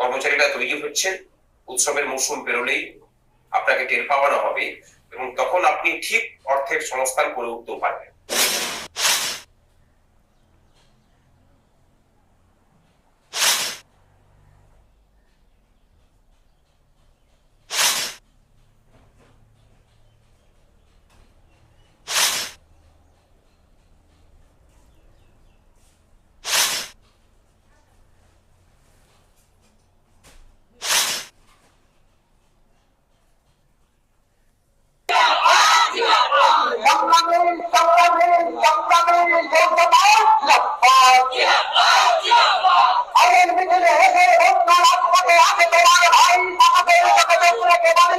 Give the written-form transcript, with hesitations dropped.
কর্মচারীরা তৈরি হচ্ছেন, উৎসবের মৌসুম পেরোলেই আপনাকে টের পাওয়ানো হবে এবং তখন আপনি ঠিক অর্থের সংস্থান করে উঠতেও পারবেন। আইনের ভিতরে হেসে অন্য রাস্তাতে আছে তোমার ভাই, আমাদের জগতে পুরো প্রমাণ